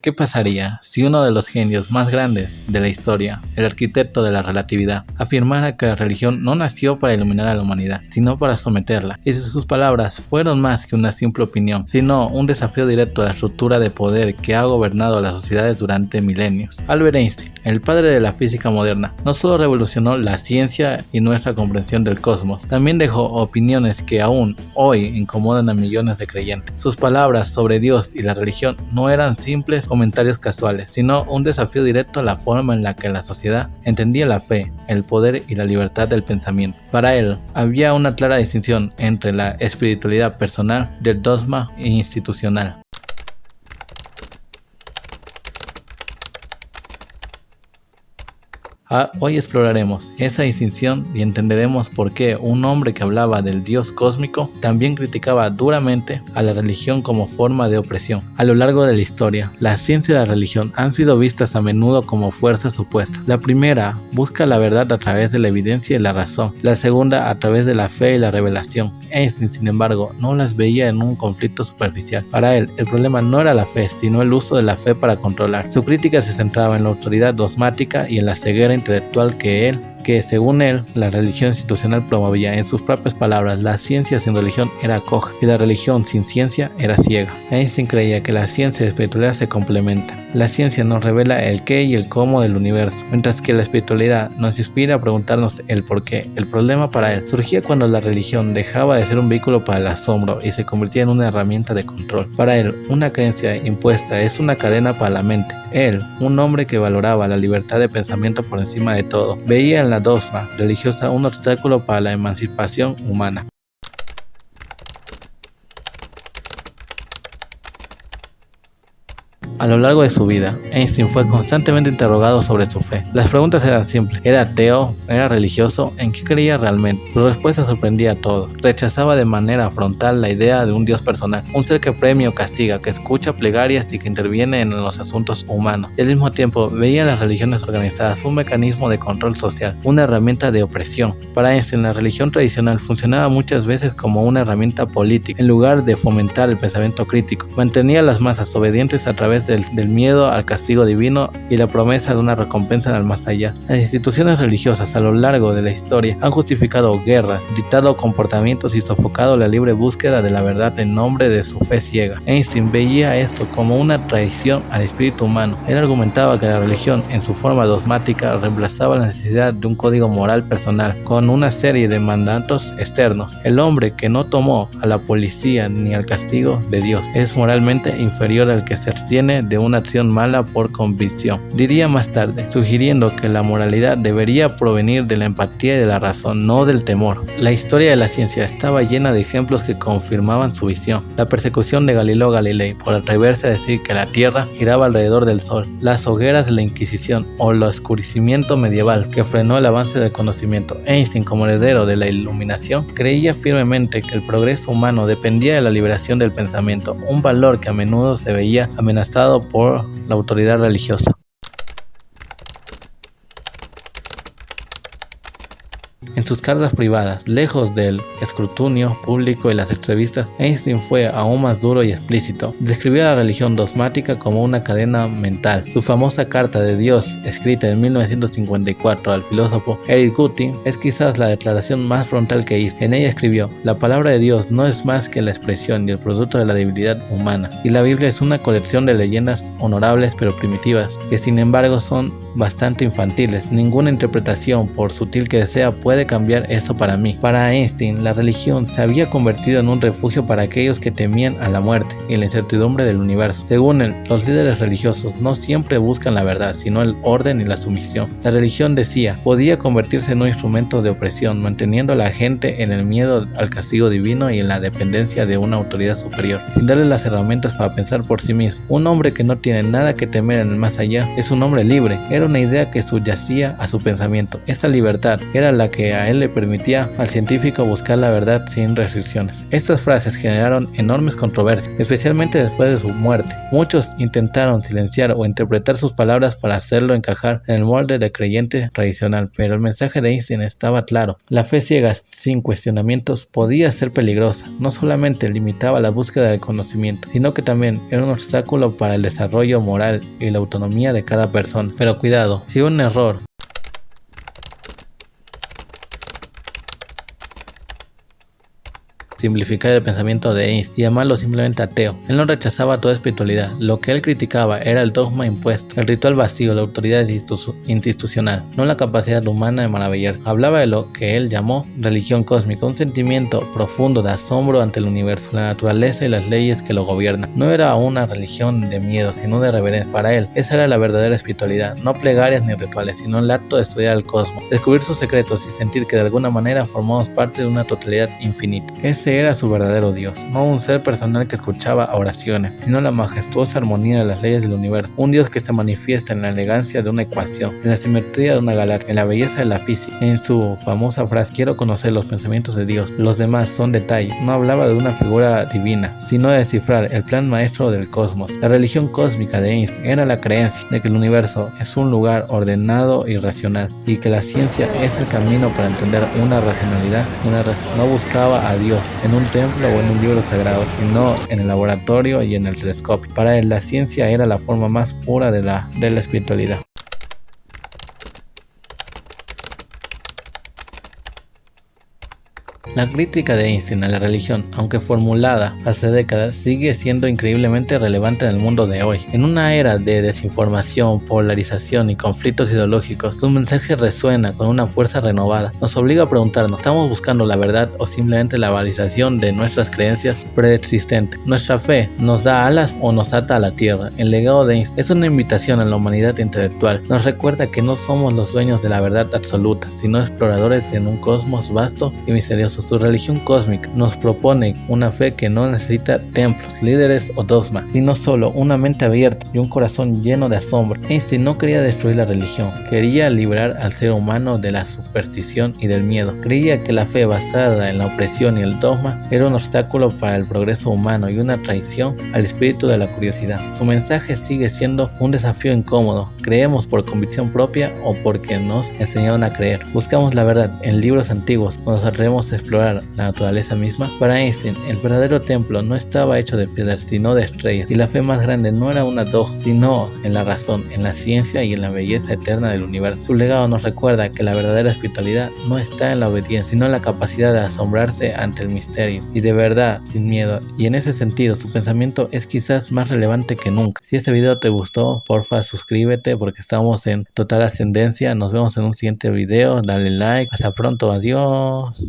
¿Qué pasaría si uno de los genios más grandes de la historia, el arquitecto de la relatividad, afirmara que la religión no nació para iluminar a la humanidad, sino para someterla? Y si sus palabras fueron más que una simple opinión, sino un desafío directo a la estructura de poder que ha gobernado a las sociedades durante milenios. Albert Einstein, el padre de la física moderna, no solo revolucionó la ciencia y nuestra comprensión del cosmos, también dejó opiniones que aún hoy incomodan a millones de creyentes. Sus palabras sobre Dios y la religión no eran simples comentarios casuales, sino un desafío directo a la forma en la que la sociedad entendía la fe, el poder y la libertad del pensamiento. Para él, había una clara distinción entre la espiritualidad personal del dogma institucional. Hoy exploraremos esa distinción y entenderemos por qué un hombre que hablaba del Dios cósmico también criticaba duramente a la religión como forma de opresión. A lo largo de la historia, la ciencia y la religión han sido vistas a menudo como fuerzas opuestas. La primera busca la verdad a través de la evidencia y la razón, la segunda a través de la fe y la revelación. Einstein, sin embargo, no las veía en un conflicto superficial. Para él, el problema no era la fe, sino el uso de la fe para controlar. Su crítica se centraba en la autoridad dogmática y en la ceguera intelectual que según él, la religión institucional promovía. En sus propias palabras, la ciencia sin religión era coja y la religión sin ciencia era ciega. Einstein creía que la ciencia y la espiritualidad se complementan. La ciencia nos revela el qué y el cómo del universo, mientras que la espiritualidad nos inspira a preguntarnos el por qué. El problema para él surgía cuando la religión dejaba de ser un vehículo para el asombro y se convertía en una herramienta de control. Para él, una creencia impuesta es una cadena para la mente. Él, un hombre que valoraba la libertad de pensamiento por encima de todo, veía en la dogma religiosa un obstáculo para la emancipación humana. A lo largo de su vida, Einstein fue constantemente interrogado sobre su fe. Las preguntas eran simples. ¿Era ateo? ¿Era religioso? ¿En qué creía realmente? Su respuesta sorprendía a todos. Rechazaba de manera frontal la idea de un Dios personal, un ser que premia o castiga, que escucha plegarias y que interviene en los asuntos humanos. Y al mismo tiempo, veía en las religiones organizadas un mecanismo de control social, una herramienta de opresión. Para Einstein, la religión tradicional funcionaba muchas veces como una herramienta política, en lugar de fomentar el pensamiento crítico. Mantenía a las masas obedientes a través del miedo al castigo divino y la promesa de una recompensa en el más allá. Las instituciones religiosas a lo largo de la historia han justificado guerras, dictado comportamientos y sofocado la libre búsqueda de la verdad en nombre de su fe ciega. Einstein veía esto como una traición al espíritu humano. Él argumentaba que la religión, en su forma dogmática, reemplazaba la necesidad de un código moral personal con una serie de mandatos externos. El hombre que no tomó a la policía ni al castigo de Dios es moralmente inferior al que se abstiene de una acción mala por convicción. Diría más tarde, sugiriendo que la moralidad debería provenir de la empatía y de la razón, no del temor. La historia de la ciencia estaba llena de ejemplos que confirmaban su visión. La persecución de Galileo Galilei por atreverse a decir que la Tierra giraba alrededor del Sol, las hogueras de la Inquisición o el oscurecimiento medieval que frenó el avance del conocimiento. Einstein, como heredero de la Iluminación, creía firmemente que el progreso humano dependía de la liberación del pensamiento, un valor que a menudo se veía amenazado por la autoridad religiosa. En sus cartas privadas, lejos del escrutinio público y las entrevistas, Einstein fue aún más duro y explícito. Describió a la religión dogmática como una cadena mental. Su famosa Carta de Dios, escrita en 1954 al filósofo Eric Gutting, es quizás la declaración más frontal que hizo. En ella escribió: "La palabra de Dios no es más que la expresión y el producto de la debilidad humana, y la Biblia es una colección de leyendas honorables pero primitivas, que sin embargo son bastante infantiles. Ninguna interpretación, por sutil que sea, puede cambiar esto para mí". Para Einstein, la religión se había convertido en un refugio para aquellos que temían a la muerte y la incertidumbre del universo. Según él, los líderes religiosos no siempre buscan la verdad, sino el orden y la sumisión. La religión, decía, podía convertirse en un instrumento de opresión, manteniendo a la gente en el miedo al castigo divino y en la dependencia de una autoridad superior, sin darle las herramientas para pensar por sí mismo. Un hombre que no tiene nada que temer en el más allá es un hombre libre. Era una idea que subyacía a su pensamiento. Esta libertad era la que a él le permitía al científico buscar la verdad sin restricciones. Estas frases generaron enormes controversias, especialmente después de su muerte. Muchos intentaron silenciar o interpretar sus palabras para hacerlo encajar en el molde de creyente tradicional, pero el mensaje de Einstein estaba claro. La fe ciega sin cuestionamientos podía ser peligrosa. No solamente limitaba la búsqueda del conocimiento, sino que también era un obstáculo para el desarrollo moral y la autonomía de cada persona. Pero cuidado, si un error simplificar el pensamiento de Einstein y llamarlo simplemente ateo. Él no rechazaba toda espiritualidad. Lo que él criticaba era el dogma impuesto, el ritual vacío, la autoridad institucional, no la capacidad humana de maravillarse. Hablaba de lo que él llamó religión cósmica, un sentimiento profundo de asombro ante el universo, la naturaleza y las leyes que lo gobiernan. No era una religión de miedo, sino de reverencia. Para él, esa era la verdadera espiritualidad, no plegarias ni rituales, sino el acto de estudiar el cosmos, descubrir sus secretos y sentir que de alguna manera formamos parte de una totalidad infinita. Ese era su verdadero Dios, no un ser personal que escuchaba oraciones, sino la majestuosa armonía de las leyes del universo, un Dios que se manifiesta en la elegancia de una ecuación, en la simetría de una galaxia, en la belleza de la física. En su famosa frase, quiero conocer los pensamientos de Dios, los demás son detalles, no hablaba de una figura divina, sino de descifrar el plan maestro del cosmos. La religión cósmica de Einstein era la creencia de que el universo es un lugar ordenado y racional, y que la ciencia es el camino para entender una racionalidad, no buscaba a Dios en un templo o en un libro sagrado, sino en el laboratorio y en el telescopio. Para él, la ciencia era la forma más pura de la espiritualidad. La crítica de Einstein a la religión, aunque formulada hace décadas, sigue siendo increíblemente relevante en el mundo de hoy. En una era de desinformación, polarización y conflictos ideológicos, su mensaje resuena con una fuerza renovada. Nos obliga a preguntarnos, ¿estamos buscando la verdad o simplemente la validación de nuestras creencias preexistentes? ¿Nuestra fe nos da alas o nos ata a la tierra? El legado de Einstein es una invitación a la humanidad intelectual. Nos recuerda que no somos los dueños de la verdad absoluta, sino exploradores en un cosmos vasto y misterioso. Su religión cósmica nos propone una fe que no necesita templos, líderes o dogmas, sino solo una mente abierta y un corazón lleno de asombro. Einstein no quería destruir la religión, quería liberar al ser humano de la superstición y del miedo. Creía que la fe basada en la opresión y el dogma era un obstáculo para el progreso humano y una traición al espíritu de la curiosidad. Su mensaje sigue siendo un desafío incómodo. ¿Creemos por convicción propia o porque nos enseñaron a creer? Buscamos la verdad en libros antiguos o nos atrevemos a explorar la naturaleza misma. Para Einstein, el verdadero templo no estaba hecho de piedras, sino de estrellas, y la fe más grande no era una dogma, sino en la razón, en la ciencia y en la belleza eterna del universo. Su legado nos recuerda que la verdadera espiritualidad no está en la obediencia, sino en la capacidad de asombrarse ante el misterio, y de verdad, sin miedo, y en ese sentido, su pensamiento es quizás más relevante que nunca. Si este video te gustó, porfa suscríbete porque estamos en total ascendencia. Nos vemos en un siguiente video, dale like, hasta pronto, adiós.